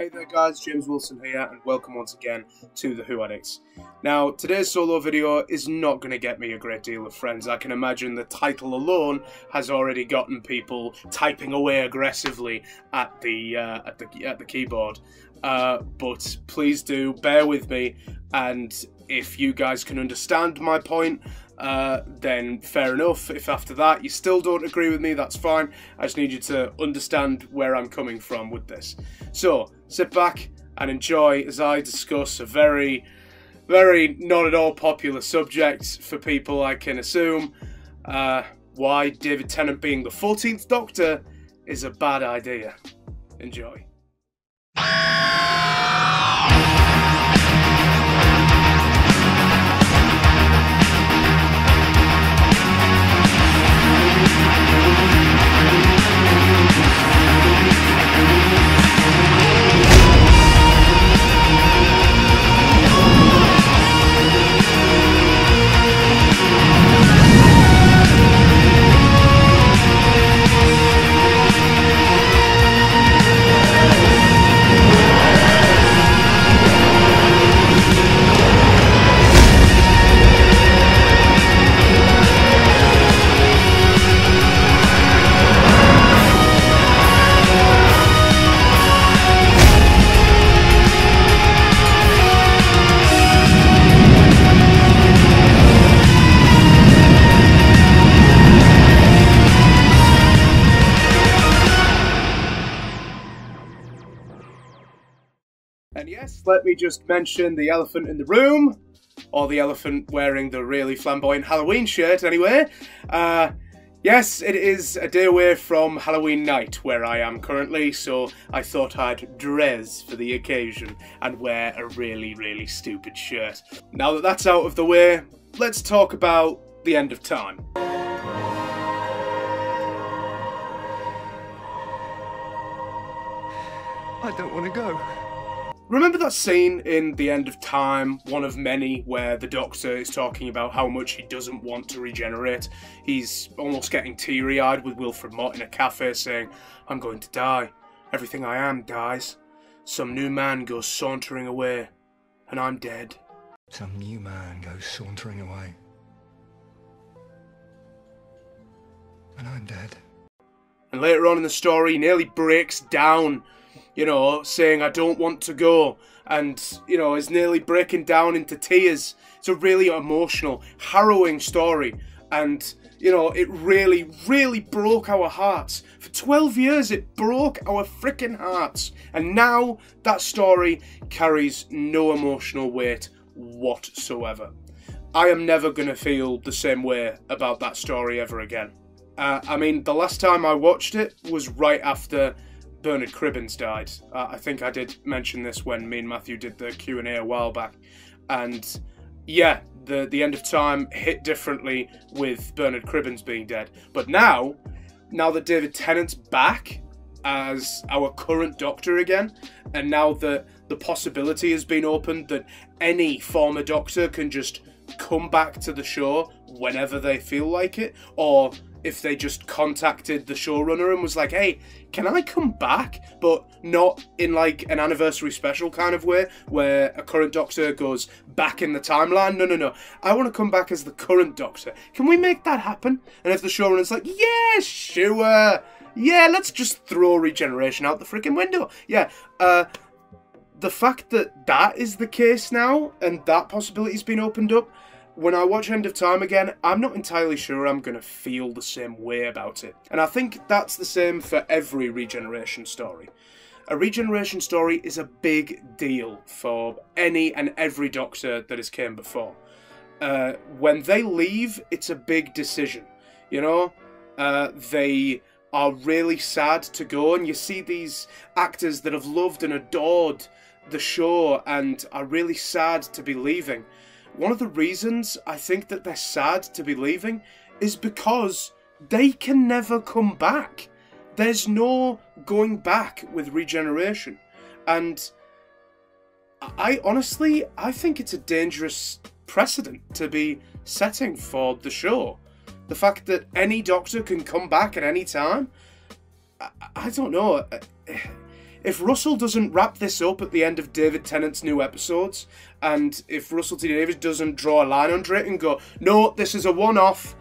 Hey there guys, James Wilson here and welcome once again to The Who Addicts. Now, today's solo video is not going to get me a great deal of friends. I can imagine the title alone has already gotten people typing away aggressively at the keyboard. But please do bear with me, and if you guys can understand my point, then fair enough. If after that you still don't agree with me, that's fine. I just need you to understand where I'm coming from with this. So, sit back and enjoy as I discuss a very, very not at all popular subject for people, I can assume. Why David Tennant being the 14th Doctor is a bad idea. Enjoy. And yes, let me just mention the elephant in the room, or the elephant wearing the really flamboyant Halloween shirt anyway. Yes, it is a day away from Halloween night where I am currently, so I thought I'd dress for the occasion and wear a really, really stupid shirt. Now that that's out of the way, let's talk about the end of time. I don't want to go. Remember that scene in The End of Time, one of many, where the Doctor is talking about how much he doesn't want to regenerate? He's almost getting teary-eyed with Wilfred Mott in a cafe saying, "I'm going to die. Everything I am dies. Some new man goes sauntering away, and I'm dead." Some new man goes sauntering away, and I'm dead. And later on in the story, he nearly breaks down, you know, saying, "I don't want to go," and, you know, is nearly breaking down into tears. It's a really emotional, harrowing story, and, you know, it really, really broke our hearts. For 12 years, it broke our freaking hearts, and now that story carries no emotional weight whatsoever. I am never going to feel the same way about that story ever again. I mean, the last time I watched it was right after Bernard Cribbins died. I think I did mention this when me and Matthew did the Q&A a while back. And yeah, the end of time hit differently with Bernard Cribbins being dead. But now that David Tennant's back as our current Doctor again, and now that the possibility has been opened that any former Doctor can just come back to the show whenever they feel like it, or if they just contacted the showrunner and was like, "Hey, can I come back?" But not in like an anniversary special kind of way, where a current Doctor goes back in the timeline. No. I want to come back as the current Doctor. Can we make that happen? And if the showrunner's like, "Yeah, sure. Yeah, let's just throw regeneration out the freaking window." Yeah, the fact that that is the case now, and that possibility's been opened up, when I watch End of Time again, I'm not entirely sure I'm going to feel the same way about it. And I think that's the same for every regeneration story. A regeneration story is a big deal for any and every Doctor that has came before. When they leave, it's a big decision. You know, they are really sad to go, and you see these actors that have loved and adored the show and are really sad to be leaving. One of the reasons I think that they're sad to be leaving is because they can never come back. There's no going back with regeneration. And I honestly think it's a dangerous precedent to be setting for the show. The fact that any Doctor can come back at any time, I don't know. if Russell doesn't wrap this up at the end of David Tennant's new episodes, and if Russell T Davies doesn't draw a line under it and go, no, this is a one-off,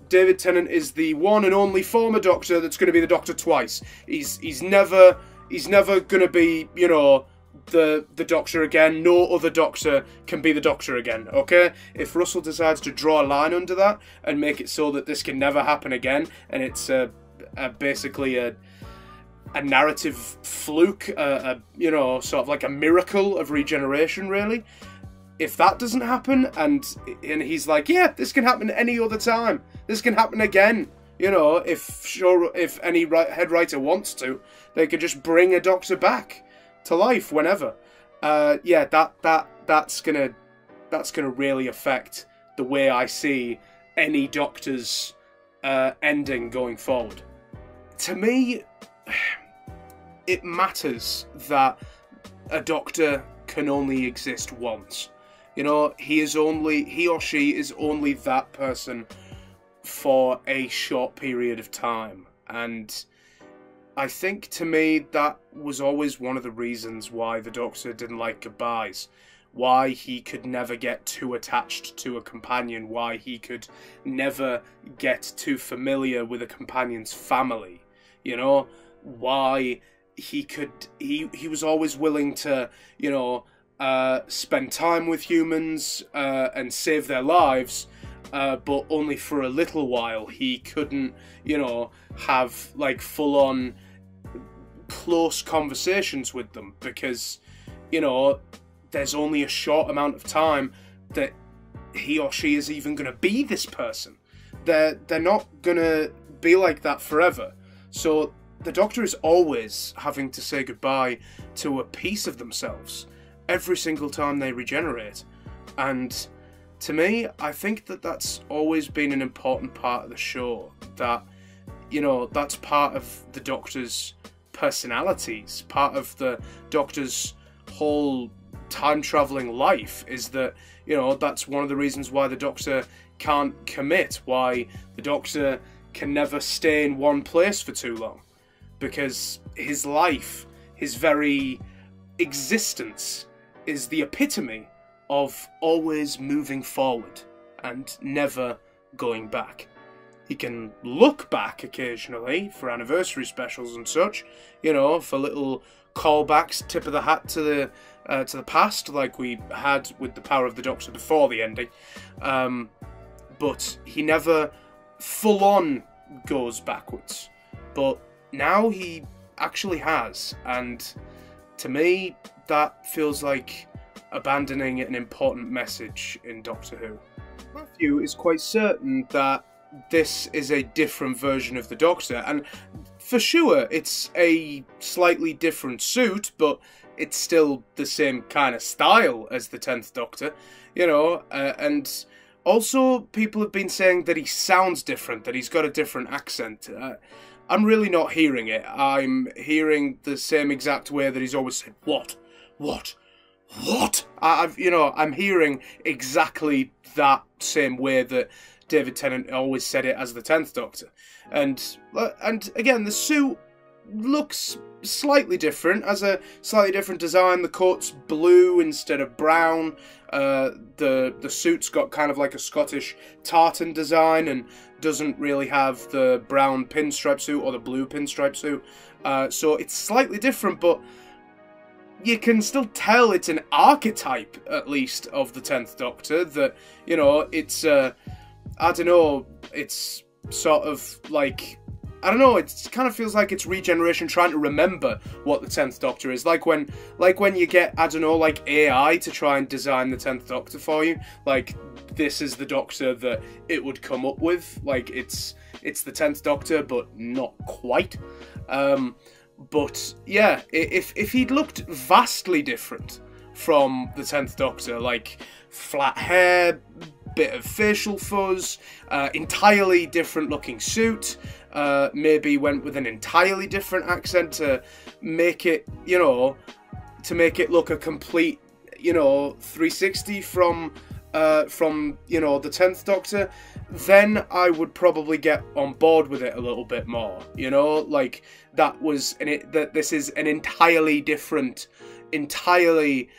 David Tennant is the one and only former Doctor that's going to be the Doctor twice. He's never going to be, you know, the Doctor again. No other Doctor can be the Doctor again, okay? If Russell decides to draw a line under that and make it so that this can never happen again, and it's basically a narrative fluke, you know, sort of like a miracle of regeneration, really. If that doesn't happen, and he's like, yeah, this can happen any other time. This can happen again. You know, if any head writer wants to, they could just bring a Doctor back to life whenever. Yeah, that's gonna really affect the way I see any Doctor's ending going forward. To me, it matters that a Doctor can only exist once. You know, he or she is only that person for a short period of time. And I think, to me, that was always one of the reasons why the Doctor didn't like goodbyes. Why he could never get too attached to a companion. Why he could never get too familiar with a companion's family. You know? Why he was always willing to, you know, spend time with humans and save their lives, but only for a little while. He couldn't, you know, have like full-on close conversations with them because, you know, there's only a short amount of time that he or she is even going to be this person. They're not going to be like that forever. So the Doctor is always having to say goodbye to a piece of themselves every single time they regenerate. And to me, I think that that's always been an important part of the show. That, you know, that's part of the Doctor's personalities, part of the Doctor's whole time-travelling life, is that, you know, that's one of the reasons why the Doctor can't commit, why the Doctor can never stay in one place for too long. Because his life, his very existence, is the epitome of always moving forward and never going back. He can look back occasionally for anniversary specials and such, you know, for little callbacks, tip of the hat to the past, like we had with the Power of the Doctor before the ending. But he never full-on goes backwards. But now he actually has, and to me, that feels like abandoning an important message in Doctor Who. Matthew is quite certain that this is a different version of the Doctor, and for sure it's a slightly different suit, but it's still the same kind of style as the 10th Doctor, you know, and also people have been saying that he sounds different, that he's got a different accent. I'm really not hearing it. I'm hearing the same exact way that he's always said, what? I'm hearing exactly that same way that David Tennant always said it as the 10th Doctor. And again, the suit looks slightly different, has a slightly different design. The coat's blue instead of brown. The suit's got kind of like a Scottish tartan design and doesn't really have the brown pinstripe suit or the blue pinstripe suit. So it's slightly different, but you can still tell it's an archetype, at least, of the 10th Doctor. That, you know, it's, I don't know, it's sort of like, I don't know, it kind of feels like it's regeneration trying to remember what the 10th Doctor is. Like when you get, I don't know, like AI to try and design the 10th Doctor for you. Like, this is the Doctor that it would come up with. Like, it's the 10th Doctor, but not quite. But yeah, if he'd looked vastly different from the 10th Doctor, like flat hair, bit of facial fuzz, entirely different looking suit, maybe went with an entirely different accent to make it, you know, to make it look a complete, you know, 360 from from, you know, the 10th Doctor, then I would probably get on board with it a little bit more, you know, like that this is an entirely different, entirely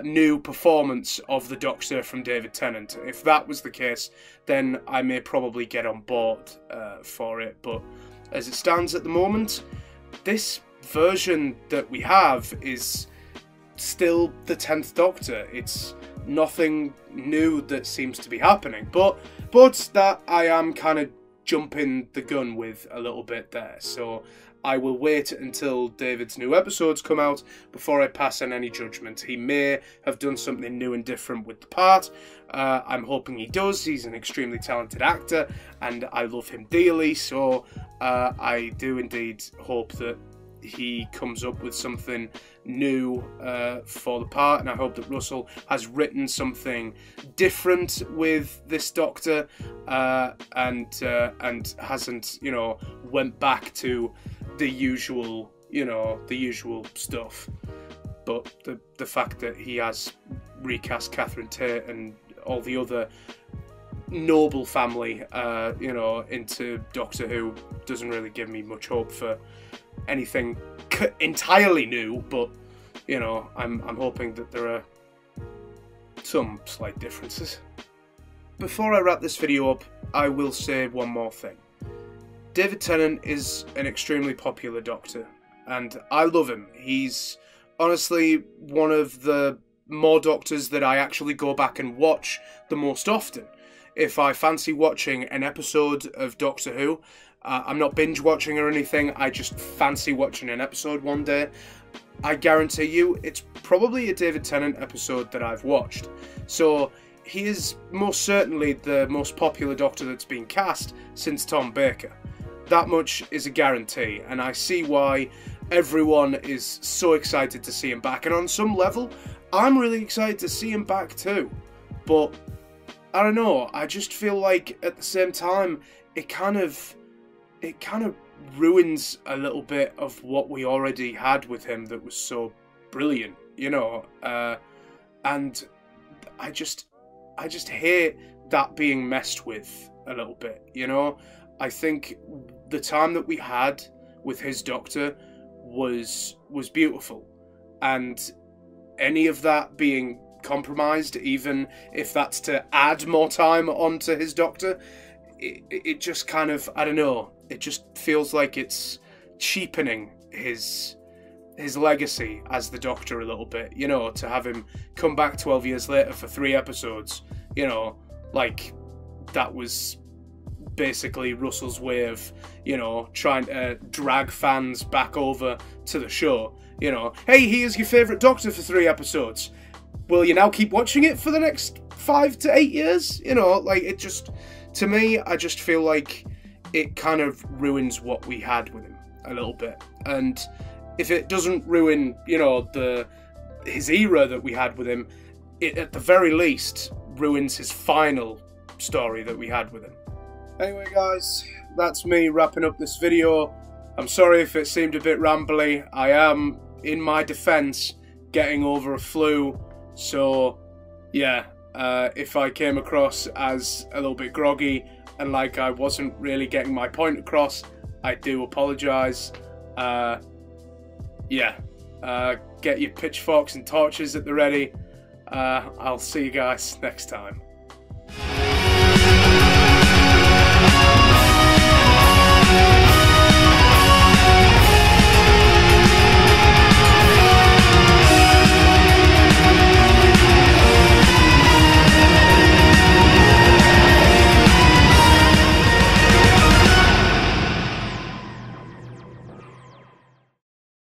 new performance of the Doctor from David Tennant. If that was the case, then I may probably get on board for it, but as it stands at the moment, this version that we have is still the 10th Doctor. It's nothing new that seems to be happening, but that I am kind of jumping the gun with a little bit there, so I will wait until David's new episodes come out before I pass on any judgment. He may have done something new and different with the part. I'm hoping he does. He's an extremely talented actor and I love him dearly, so I do indeed hope that he comes up with something new for the part, and I hope that Russell has written something different with this Doctor and hasn't, you know, went back to the usual, you know, the usual stuff. But the fact that he has recast Catherine Tate and all the other noble family, you know, into Doctor Who doesn't really give me much hope for anything entirely new, but you know, I'm hoping that there are some slight differences. Before I wrap this video up, I will say one more thing. David Tennant is an extremely popular Doctor, and I love him. He's honestly one of the more Doctors that I actually go back and watch the most often. If I fancy watching an episode of Doctor Who, I'm not binge watching or anything, I just fancy watching an episode one day, I guarantee you it's probably a David Tennant episode that I've watched. So he is most certainly the most popular Doctor that's been cast since Tom Baker. That much is a guarantee, and I see why everyone is so excited to see him back, and on some level I'm really excited to see him back too. But I don't know, I just feel like at the same time it kind of ruins a little bit of what we already had with him that was so brilliant, you know, and I just hate that being messed with a little bit, you know. I think the time that we had with his Doctor was beautiful, and any of that being compromised, even if that's to add more time onto his Doctor, it just kind of, I don't know, it just feels like it's cheapening his legacy as the Doctor a little bit, you know, to have him come back 12 years later for 3 episodes, you know, like that was basically Russell's way of, you know, trying to drag fans back over to the show, you know. Hey, here's your favourite Doctor for 3 episodes. Will you now keep watching it for the next 5 to 8 years? You know, like, it just, to me, I just feel like it kind of ruins what we had with him a little bit. And if it doesn't ruin, you know, his era that we had with him, it at the very least ruins his final story that we had with him. Anyway guys, that's me wrapping up this video. I'm sorry if it seemed a bit rambly. I am, in my defence, getting over a flu, so yeah, if I came across as a little bit groggy and like I wasn't really getting my point across, I do apologise. Yeah, get your pitchforks and torches at the ready. I'll see you guys next time.